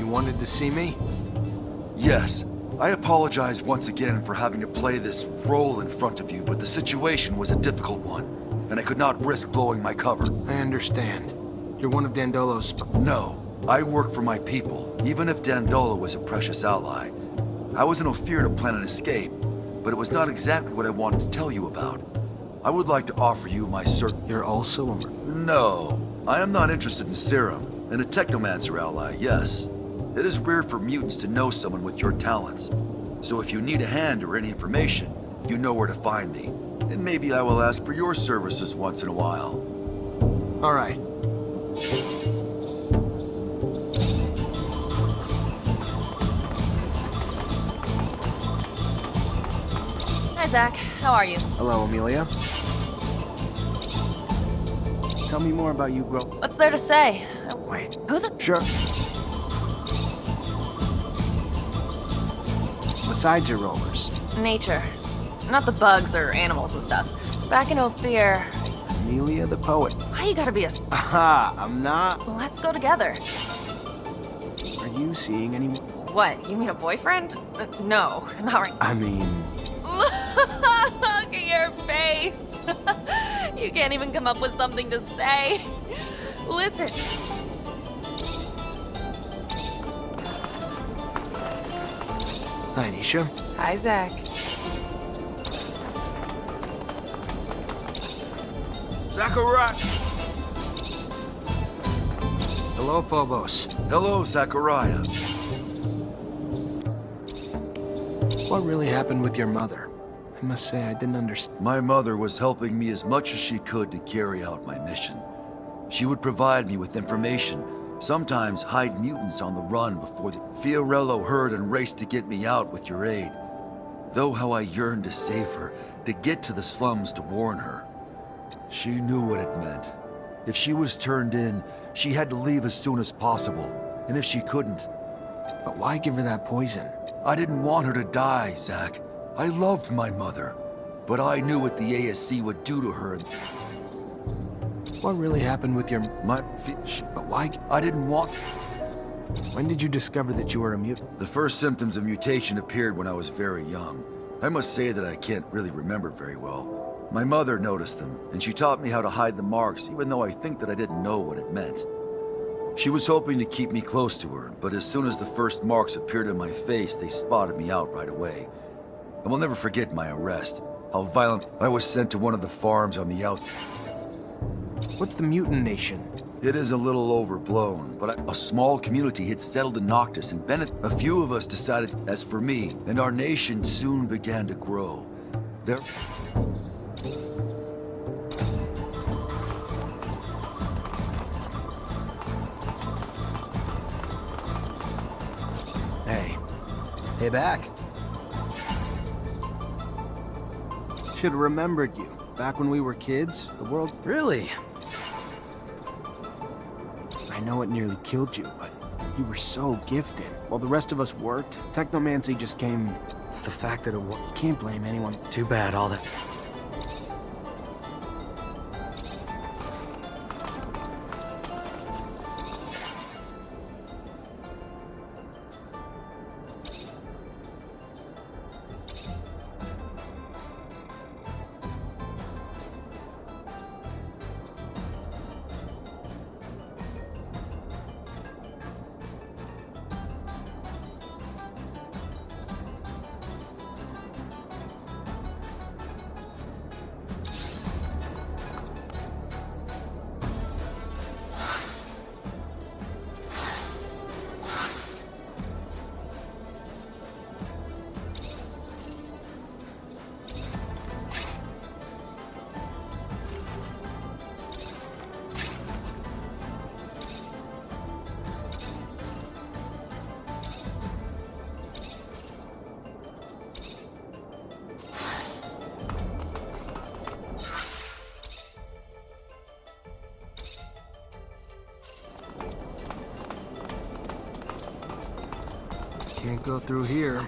You wanted to see me? Yes. I apologize once again for having to play this role in front of you, but the situation was a difficult one, and I could not risk blowing my cover. I understand. You're one of Dandolo's No. I work for my people, even if Dandolo was a precious ally. I was in Ophir to plan an escape, but it was not exactly what I wanted to tell you about. I would like to offer you my You're also a No. I am not interested in serum, and a Technomancer ally, yes. It is rare for mutants to know someone with your talents. So if you need a hand or any information, you know where to find me. And maybe I will ask for your services once in a while. All right. Hi, Zach. How are you? Hello, Amelia. Tell me more about you, What's there to say? Wait. Who the... Sure. Besides your rollers. Nature. Not the bugs or animals and stuff. Back in Ophir... Amelia the poet. Why you gotta be a... Aha, I'm not. Let's go together. Are you seeing anyone? What, you mean a boyfriend? No, not right. I mean... Look at your face. You can't even come up with something to say. Listen. Hi, Nisha. Hi, Zach. Zachariah! Hello, Phobos. Hello, Zachariah. What really happened with your mother? I must say, I didn't understand. My mother was helping me as much as she could to carry out my mission. She would provide me with information, sometimes hide mutants on the run before the Fiorello heard and raced to get me out with your aid. Though how I yearned to save her, to get to the slums to warn her. She knew what it meant. If she was turned in, she had to leave as soon as possible, and if she couldn't... But why give her that poison? I didn't want her to die, Zach. I loved my mother, but I knew what the ASC would do to her. What really happened with your... But why? I didn't want... When did you discover that you were a mutant? The first symptoms of mutation appeared when I was very young. I must say that I can't really remember very well. My mother noticed them, and she taught me how to hide the marks, even though I think that I didn't know what it meant. She was hoping to keep me close to her, but as soon as the first marks appeared on my face, they spotted me out right away. I will never forget my arrest, how violent. I was sent to one of the farms on the outside. What's the Mutant Nation? It is a little overblown, but a small community had settled in Noctis and Bennett. A few of us decided, as for me, and our nation soon began to grow. There... Hey back. Should have remembered you. Back when we were kids, the world... Really? I know it nearly killed you, but you were so gifted. While the rest of us worked, Technomancer just came... The fact that it was... You can't blame anyone. Too bad, all that... Can't go through here.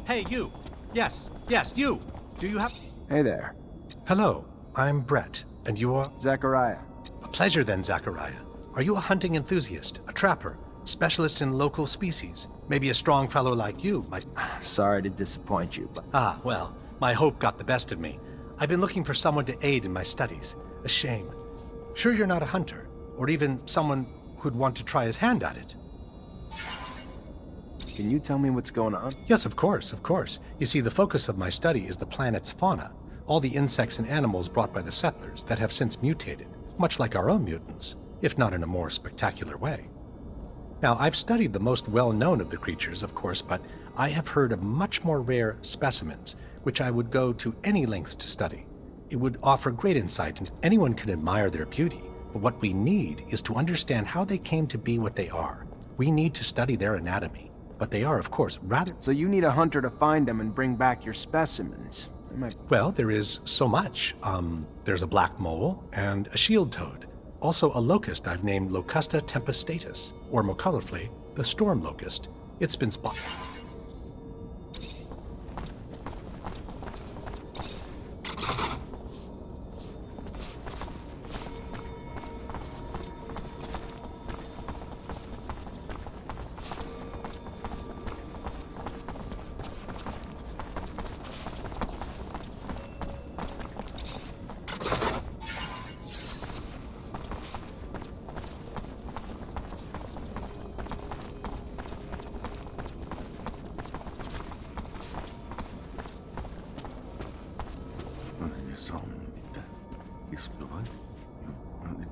Hey, you! Yes, you! Do you have... Hey there. Hello, I'm Brett, and you are... Zachariah. A pleasure then, Zachariah. Are you a hunting enthusiast, a trapper, specialist in local species? Maybe a strong fellow like you might... Sorry to disappoint you, but... Ah, well, my hope got the best of me. I've been looking for someone to aid in my studies. A shame. Sure you're not a hunter, or even someone who'd want to try his hand at it? Can you tell me what's going on? Yes, of course, of course. You see, the focus of my study is the planet's fauna. All the insects and animals brought by the settlers that have since mutated, much like our own mutants, if not in a more spectacular way. Now, I've studied the most well-known of the creatures, of course, but I have heard of much more rare specimens, which I would go to any lengths to study. It would offer great insight, and anyone can admire their beauty. But what we need is to understand how they came to be what they are. We need to study their anatomy. But they are, of course, rather... So you need a hunter to find them and bring back your specimens. Well, there is so much. There's a black mole and a shield toad. Also a locust I've named Locusta tempestatus, or more colorfully, the storm locust. It's been spotted.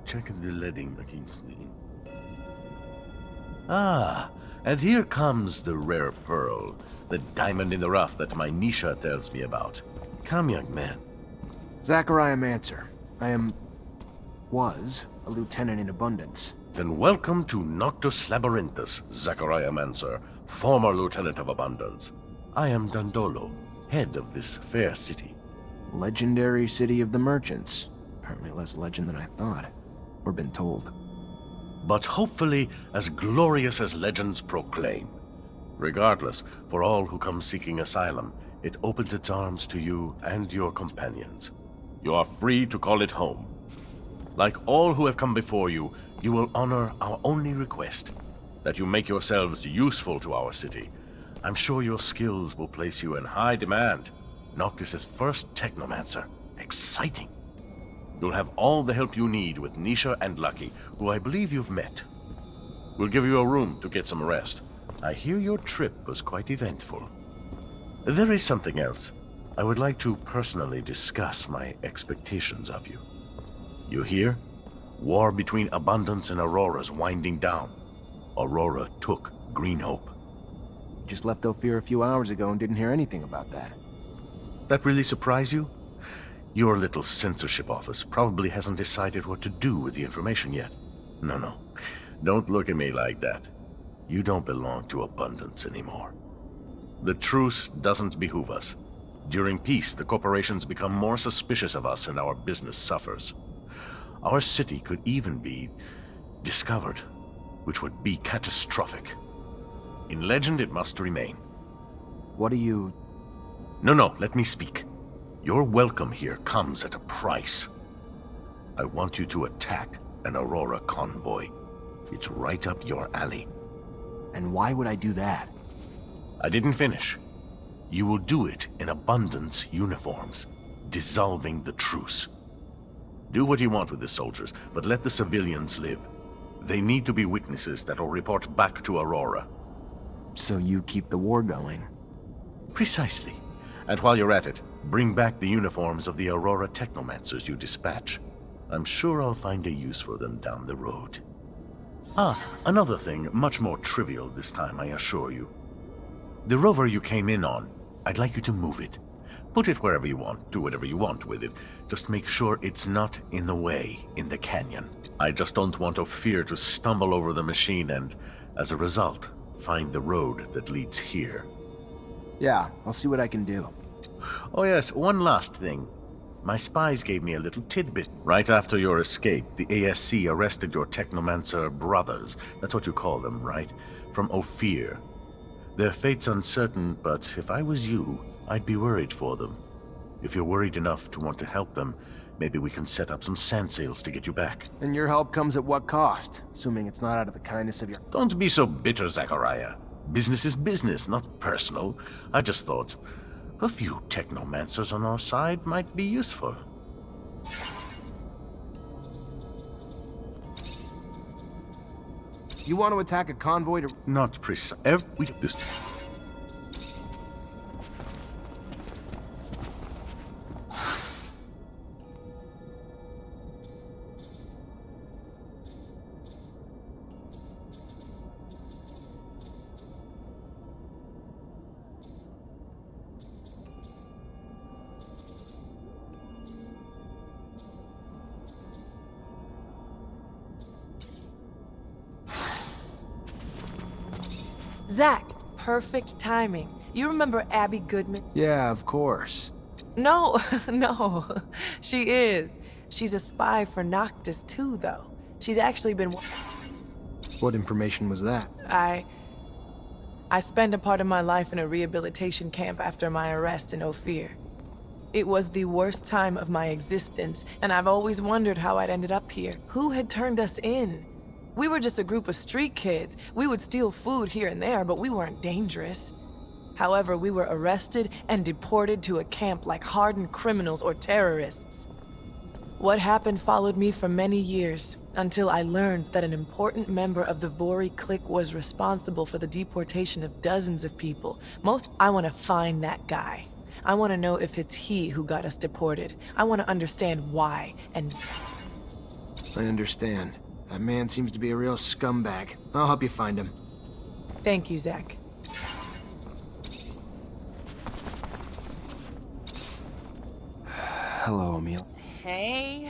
Check the leading against me. Ah, and here comes the rare pearl, the diamond in the rough that my Nisha tells me about. Come, young man. Zachariah Mancer. was a lieutenant in Abundance. Then welcome to Noctus Labyrinthus, Zachariah Mancer, former lieutenant of Abundance. I am Dandolo, head of this fair city. Legendary city of the merchants. Apparently less legend than I thought, or been told. But hopefully as glorious as legends proclaim. Regardless, for all who come seeking asylum, it opens its arms to you and your companions. You are free to call it home. Like all who have come before you, you will honor our only request, that you make yourselves useful to our city. I'm sure your skills will place you in high demand. Noctis's first Technomancer. Exciting. You'll have all the help you need with Nisha and Lucky, who I believe you've met. We'll give you a room to get some rest. I hear your trip was quite eventful. There is something else. I would like to personally discuss my expectations of you. You hear? War between Abundance and Aurora's winding down. Aurora took Green Hope. Just left Ophir a few hours ago and didn't hear anything about that. That really surprise you? Your little censorship office probably hasn't decided what to do with the information yet. No. Don't look at me like that. You don't belong to Abundance anymore. The truce doesn't behoove us. During peace, the corporations become more suspicious of us and our business suffers. Our city could even be discovered, which would be catastrophic. In legend, it must remain. What do you... No, let me speak. Your welcome here comes at a price. I want you to attack an Aurora convoy. It's right up your alley. And why would I do that? I didn't finish. You will do it in Abundance uniforms, dissolving the truce. Do what you want with the soldiers, but let the civilians live. They need to be witnesses that will report back to Aurora. So you keep the war going? Precisely. And while you're at it, bring back the uniforms of the Aurora Technomancers you dispatch. I'm sure I'll find a use for them down the road. Another thing, much more trivial this time, I assure you. The rover you came in on, I'd like you to move it. Put it wherever you want, do whatever you want with it. Just make sure it's not in the way in the canyon. I just don't want Ophir to stumble over the machine and, as a result, find the road that leads here. Yeah, I'll see what I can do. Oh yes, one last thing. My spies gave me a little tidbit. Right after your escape, the ASC arrested your Technomancer brothers. That's what you call them, right? From Ophir. Their fate's uncertain, but if I was you, I'd be worried for them. If you're worried enough to want to help them, maybe we can set up some sand sails to get you back. And your help comes at what cost? Assuming it's not out of the kindness of your... Don't be so bitter, Zachariah. Business is business, not personal. I just thought a few Technomancers on our side might be useful. You want to attack a convoy to... Not precise. Every... This... Zach, perfect timing. You remember Abby Goodman? Yeah, of course. No, no, she is. She's a spy for Noctis too, though. She's actually been... What information was that? I spent a part of my life in a rehabilitation camp after my arrest in Ophir. It was the worst time of my existence, and I've always wondered how I'd ended up here. Who had turned us in? We were just a group of street kids. We would steal food here and there, but we weren't dangerous. However, we were arrested and deported to a camp like hardened criminals or terrorists. What happened followed me for many years, until I learned that an important member of the Vori clique was responsible for the deportation of dozens of people. I want to find that guy. I want to know if it's he who got us deported. I want to understand why, and... I understand. That man seems to be a real scumbag. I'll help you find him. Thank you, Zach. Hello, Emil. Hey.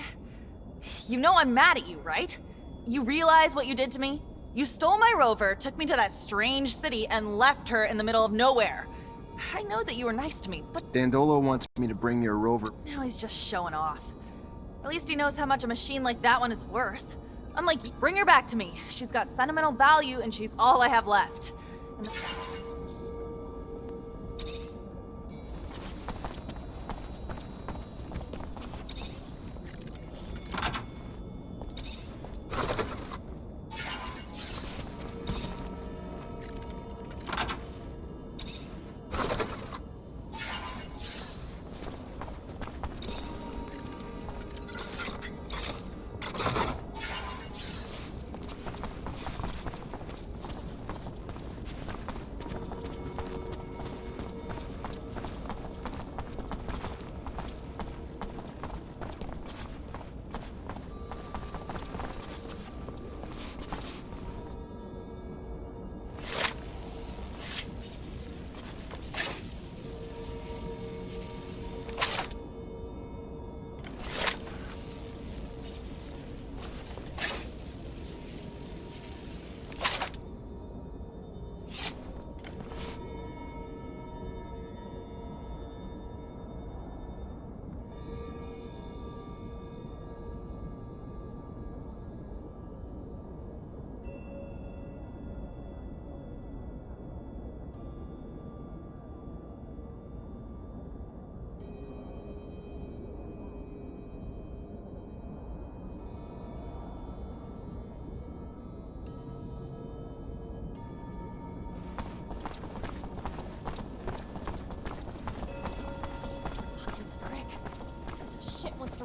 You know I'm mad at you, right? You realize what you did to me? You stole my rover, took me to that strange city, and left her in the middle of nowhere. I know that you were nice to me, but Dandolo wants me to bring your rover. now he's just showing off. At least he knows how much a machine like that one is worth. Unlike you, bring her back to me. She's got sentimental value, and she's all I have left. And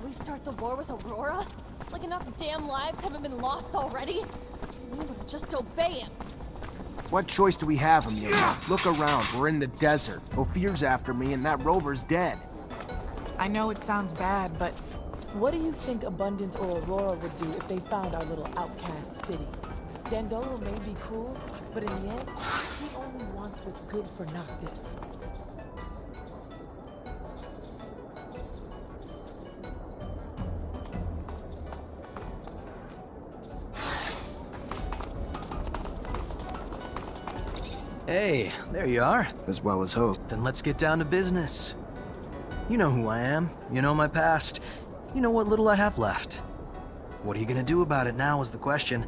restart the war with Aurora? Like enough damn lives haven't been lost already? We would just obey him. What choice do we have, Amelia? Look around, we're in the desert. Ophir's after me and that rover's dead. I know it sounds bad, but what do you think Abundance or Aurora would do if they found our little outcast city? Dandolo may be cool, but in the end, he only wants what's good for Noctis. Hey, there you are. As well as hope. Then let's get down to business. You know who I am. You know my past. You know what little I have left. What are you gonna do about it now is the question.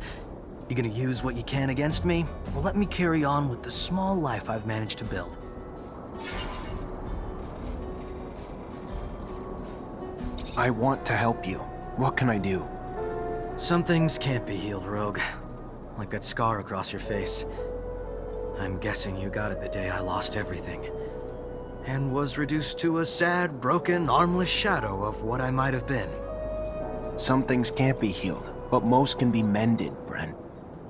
You gonna use what you can against me? Well, let me carry on with the small life I've managed to build. I want to help you. What can I do? Some things can't be healed, Rogue. Like that scar across your face. I'm guessing you got it the day I lost everything. And was reduced to a sad, broken, armless shadow of what I might have been. Some things can't be healed, but most can be mended, friend.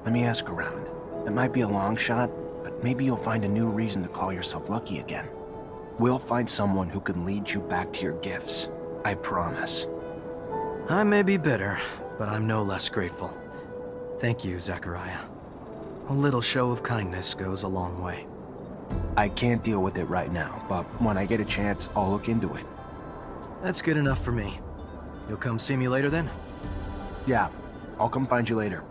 Let me ask around. It might be a long shot, but maybe you'll find a new reason to call yourself lucky again. We'll find someone who can lead you back to your gifts. I promise. I may be bitter, but I'm no less grateful. Thank you, Zachariah. A little show of kindness goes a long way. I can't deal with it right now, but when I get a chance, I'll look into it. That's good enough for me. You'll come see me later then? Yeah, I'll come find you later.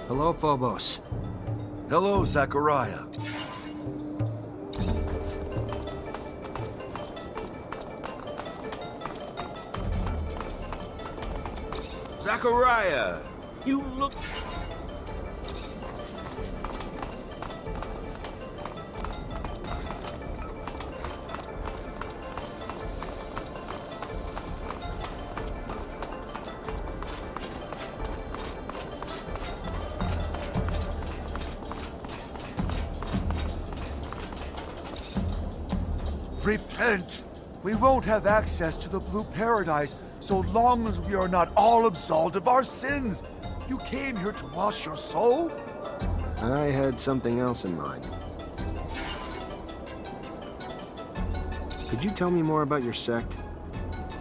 Hello, Phobos. Hello, Zachariah. Zachariah, you look... Repent! We won't have access to the Blue Paradise so long as we are not all absolved of our sins. You came here to wash your soul? I had something else in mind. Could you tell me more about your sect?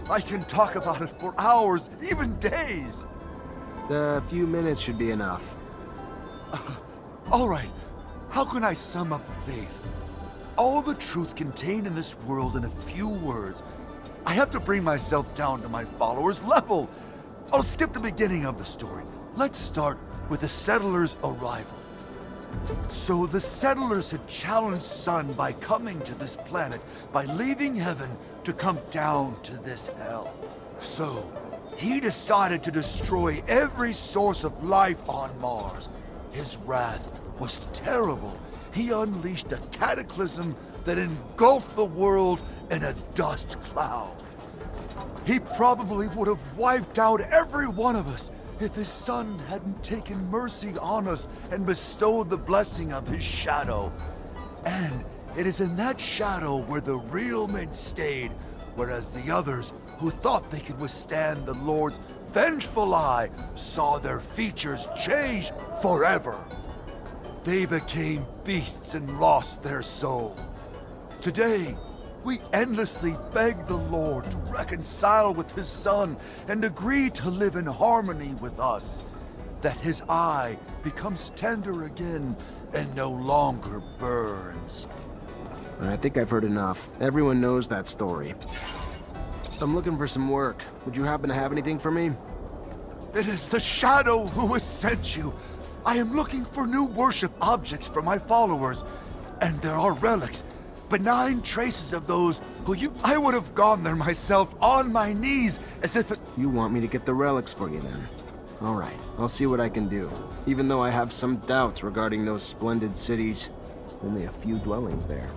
I can talk about it for hours, even days. A few minutes should be enough. All right, how can I sum up the faith? All the truth contained in this world in a few words. I have to bring myself down to my followers' level. I'll skip the beginning of the story. Let's start with the settlers' arrival. So the settlers had challenged Sun by coming to this planet, by leaving heaven to come down to this hell. So he decided to destroy every source of life on Mars. His wrath was terrible. He unleashed a cataclysm that engulfed the world in a dust cloud. He probably would have wiped out every one of us if his son hadn't taken mercy on us and bestowed the blessing of his shadow. And it is in that shadow where the real men stayed, whereas the others, who thought they could withstand the Lord's vengeful eye, saw their features change forever. They became beasts and lost their soul. Today, we endlessly beg the Lord to reconcile with his Son and agree to live in harmony with us, that his eye becomes tender again and no longer burns. I think I've heard enough. Everyone knows that story. I'm looking for some work. Would you happen to have anything for me? It is the Shadow who has sent you. I am looking for new worship objects for my followers, and there are relics, benign traces of those who I would have gone there myself on my knees as if it... You want me to get the relics for you then? All right, I'll see what I can do. Even though I have some doubts regarding those splendid cities. Only a few dwellings there.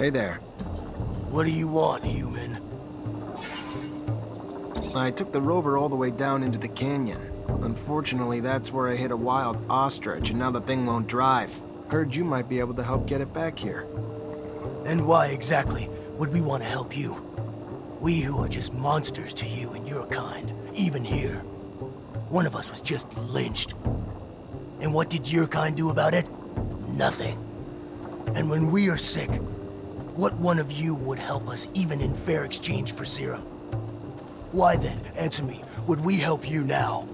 Hey there. What do you want, human? I took the rover all the way down into the canyon. Unfortunately, that's where I hit a wild ostrich, and now the thing won't drive. Heard you might be able to help get it back here. And why exactly would we want to help you? We who are just monsters to you and your kind, even here. One of us was just lynched. And what did your kind do about it? Nothing. And when we are sick, what one of you would help us even in fair exchange for serum? Why then, answer me, would we help you now?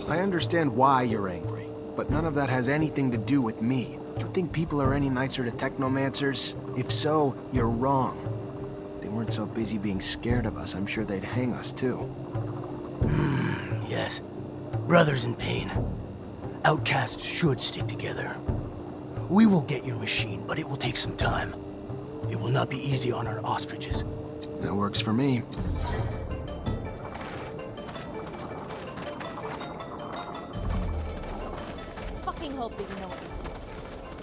I understand why you're angry, but none of that has anything to do with me. Do you think people are any nicer to Technomancers? If so, you're wrong. If they weren't so busy being scared of us, I'm sure they'd hang us too. Yes. Brothers in pain. Outcasts should stick together. We will get your machine, but it will take some time. It will not be easy on our ostriches. That works for me. Fucking hope that you know what you're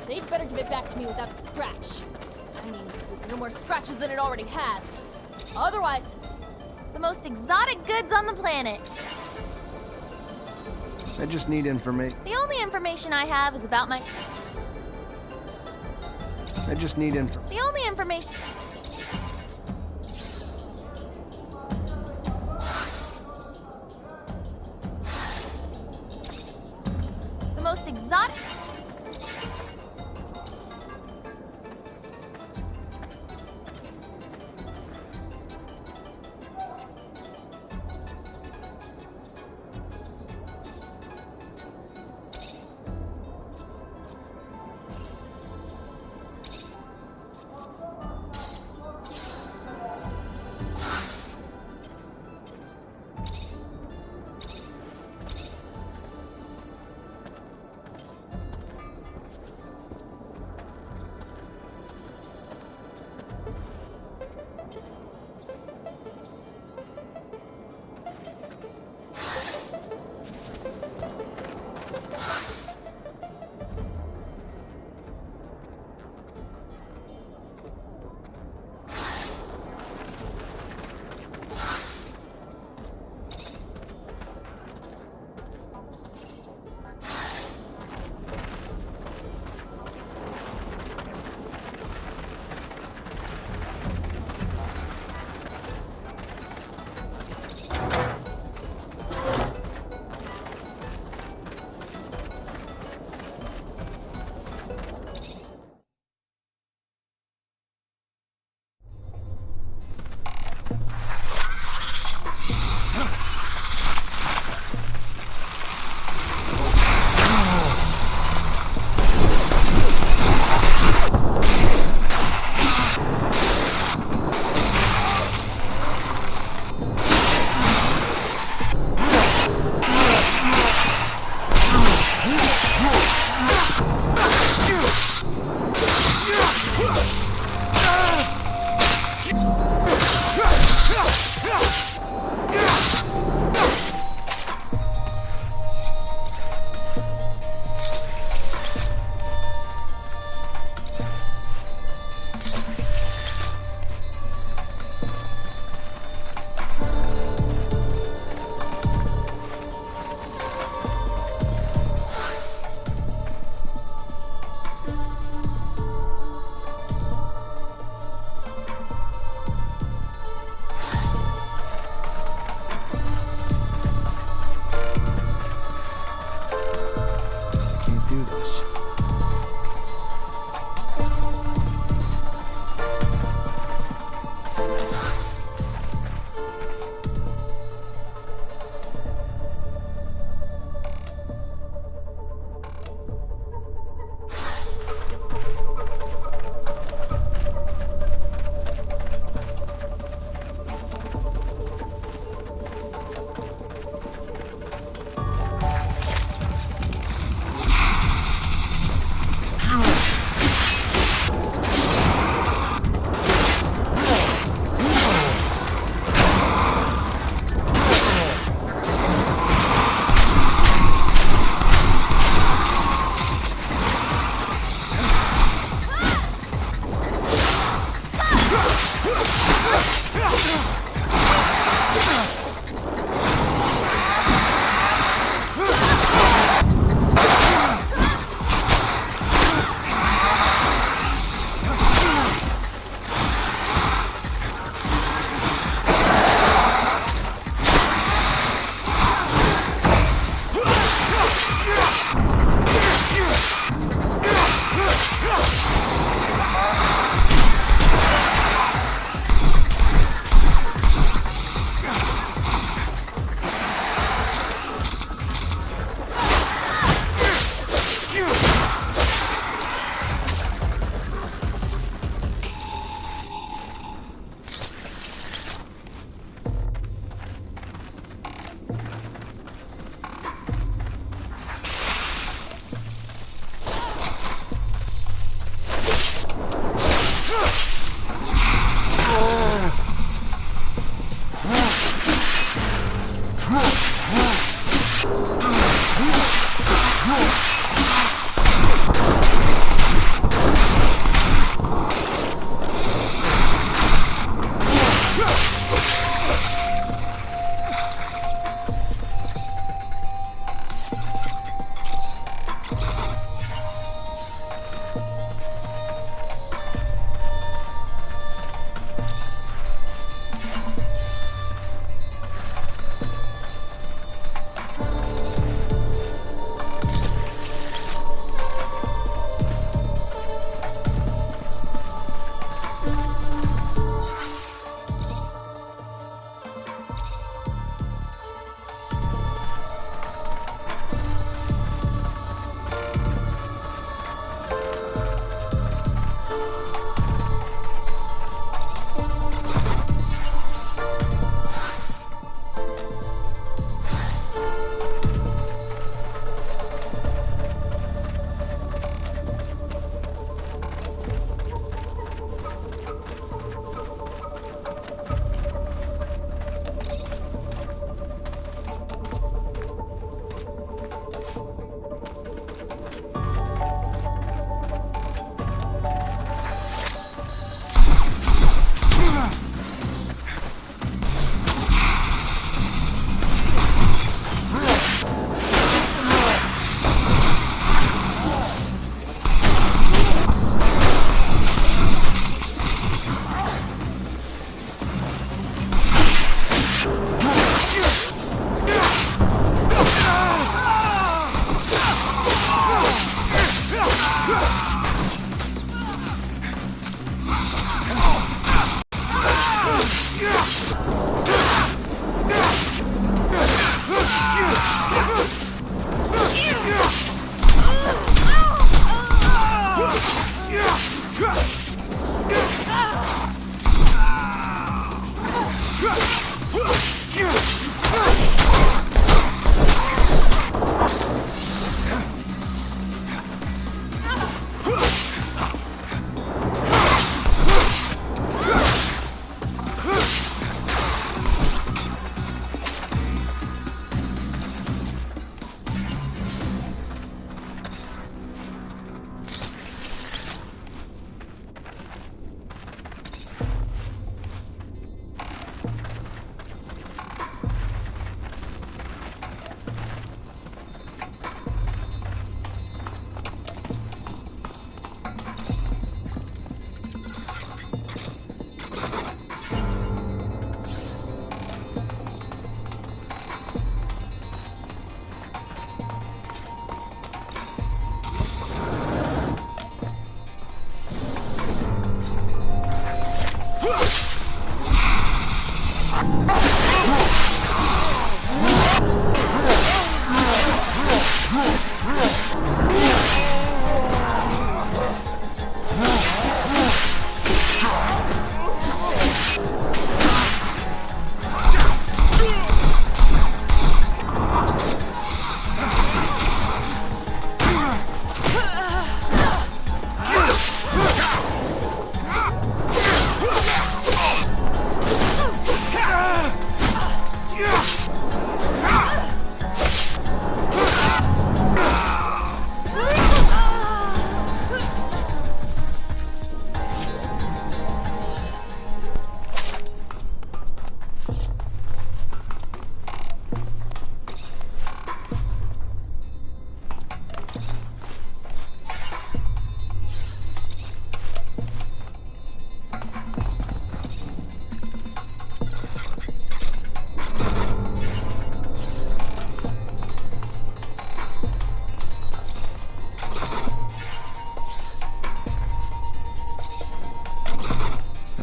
doing. They'd better give it back to me without a scratch. I mean, with no more scratches than it already has. Otherwise, The most exotic goods on the planet. I just need information. The only information I have is about my... I just need info. The only information... The most exotic...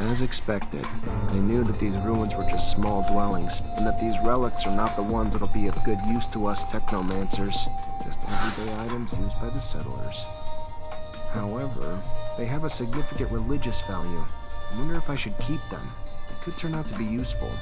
As expected, I knew that these ruins were just small dwellings, and that these relics are not the ones that'll be of good use to us Technomancers, just everyday items used by the settlers. However, they have a significant religious value. I wonder if I should keep them. They could turn out to be useful.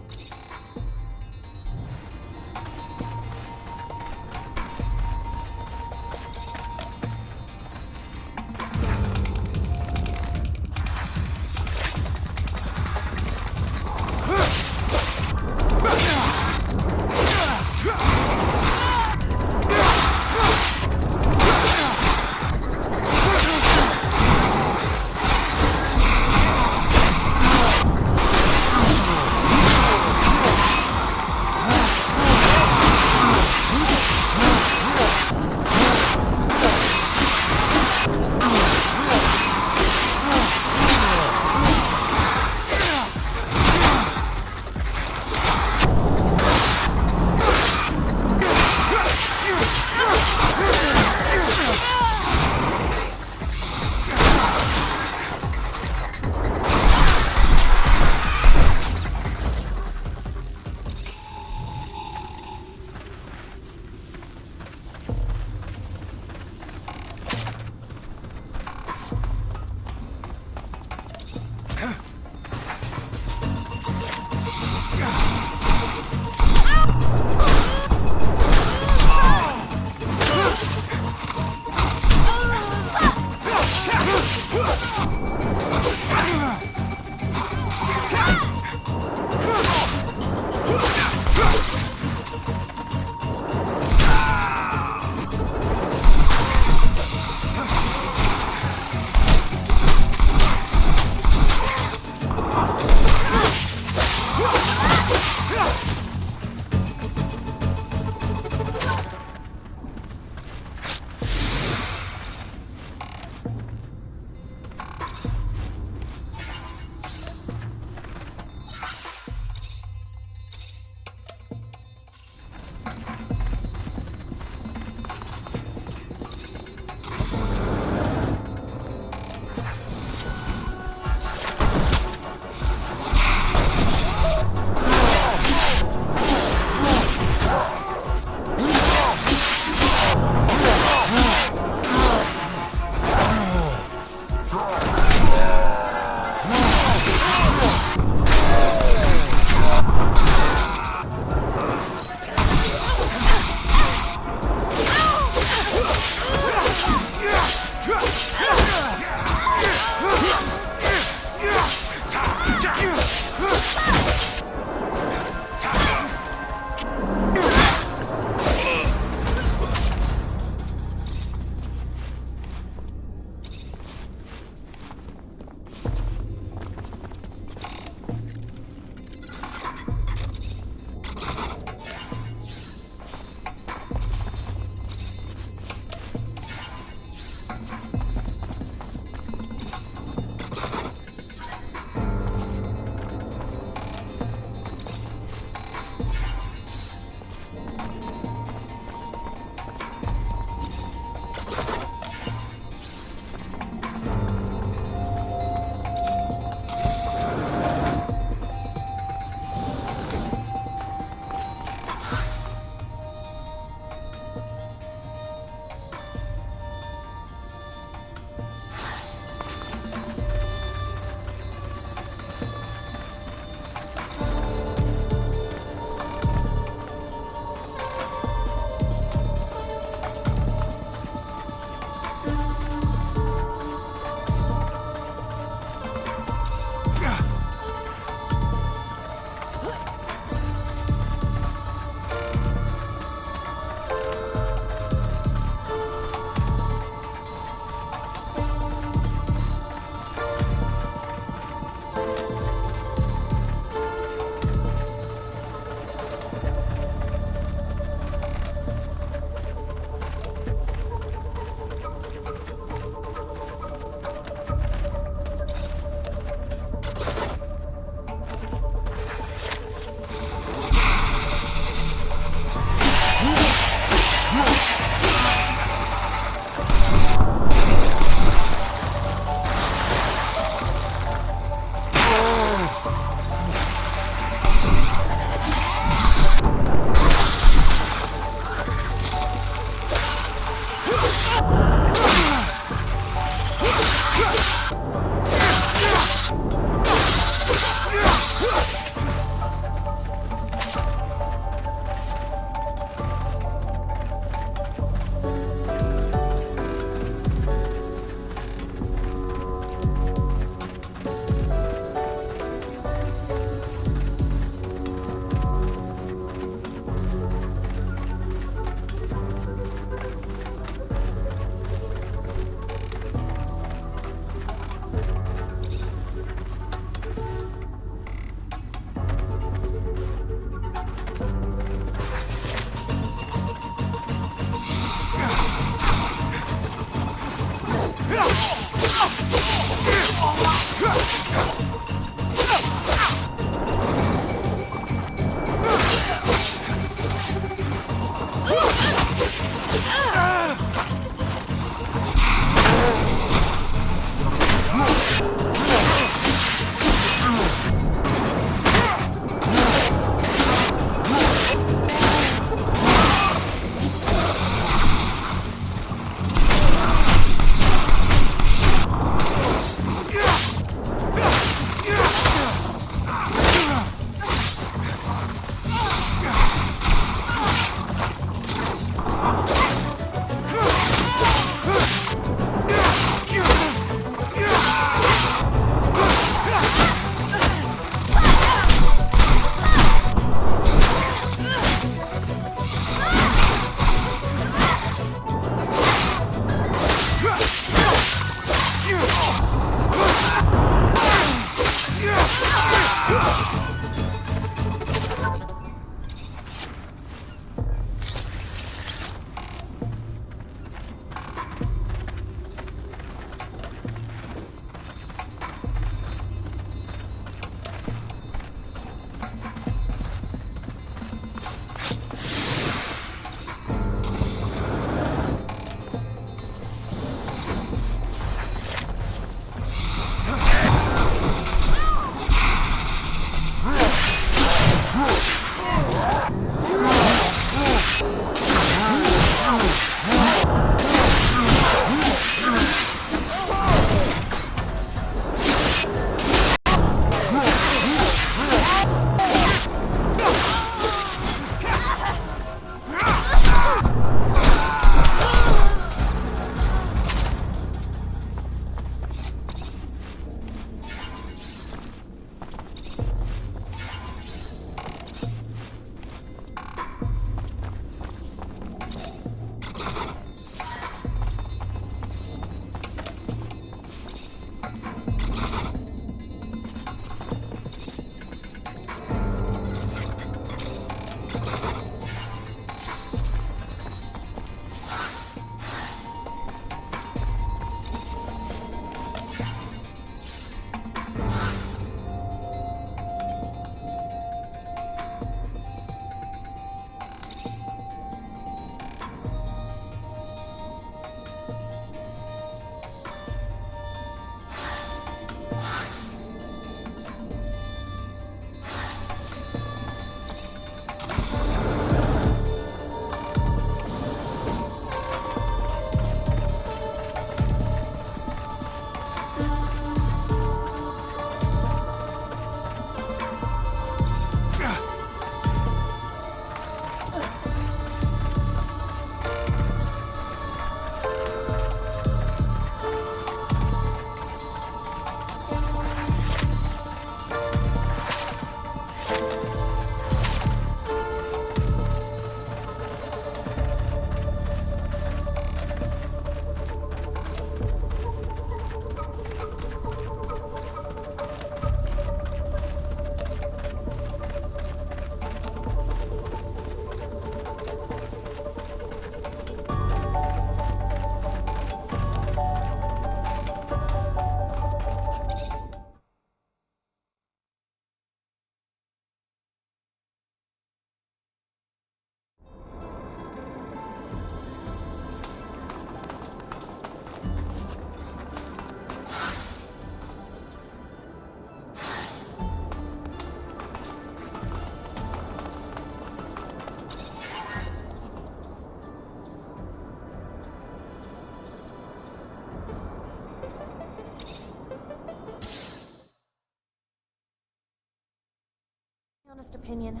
Honest opinion?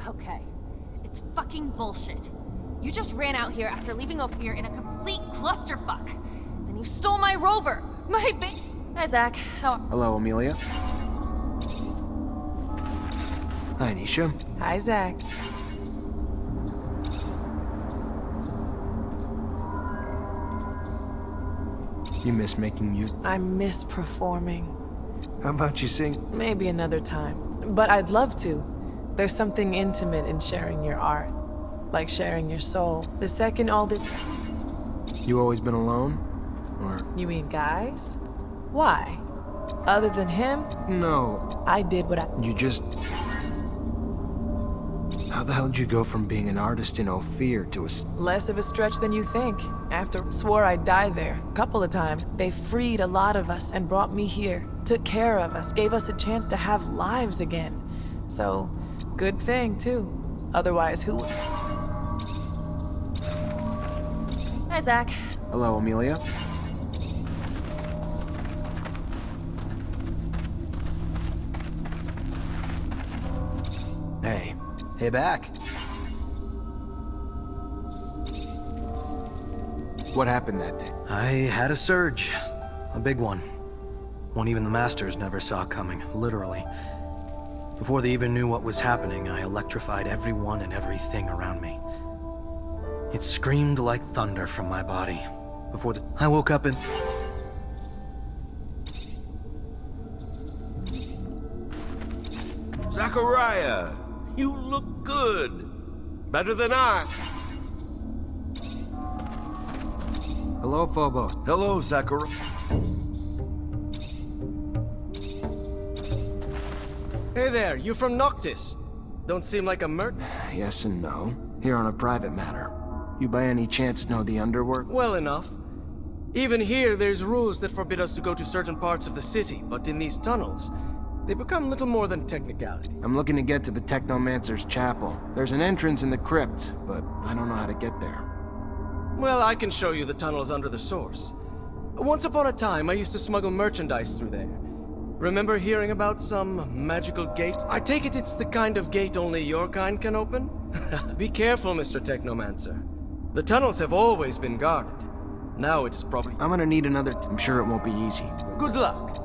Okay. It's fucking bullshit. You just ran out here after leaving Ophir in a complete clusterfuck. Then you stole my rover! Hi, Zach. How- Hello, Amelia. Hi, Nisha. Hi, Zach. You miss making music? I miss performing. How about you sing? Maybe another time. But I'd love to. There's something intimate in sharing your art. Like sharing your soul. The second all this... You always been alone? Or... You mean guys? Why? Other than him, No. I did what I... You just... How the hell did you go from being an artist in Ophir to a... Less of a stretch than you think. After swore I'd die there. A couple of times. They freed a lot of us and brought me here. Took care of us. Gave us a chance to have lives again. So, good thing, too. Otherwise, who... Hi, Zach. Hello, Amelia. Hey. Hey, back. What happened that day? I had a surge. A big one. One even the Masters never saw coming, literally. Before they even knew what was happening, I electrified everyone and everything around me. It screamed like thunder from my body. I woke up and... Zachariah, you look good. Better than I. Hello, Phobos. Hello, Zachariah. Hey there, you from Noctis? Don't seem like a Yes and no. Here on a private matter. You by any chance know the underworld? Well enough. Even here, there's rules that forbid us to go to certain parts of the city, but in these tunnels, they become little more than technicality. I'm looking to get to the Technomancer's chapel. There's an entrance in the crypt, but I don't know how to get there. Well, I can show you the tunnels under the source. Once upon a time, I used to smuggle merchandise through there. Remember hearing about some magical gate? I take it it's the kind of gate only your kind can open? Be careful, Mr. Technomancer. The tunnels have always been guarded. Now it is probably... I'm gonna need another... I'm sure it won't be easy. Good luck.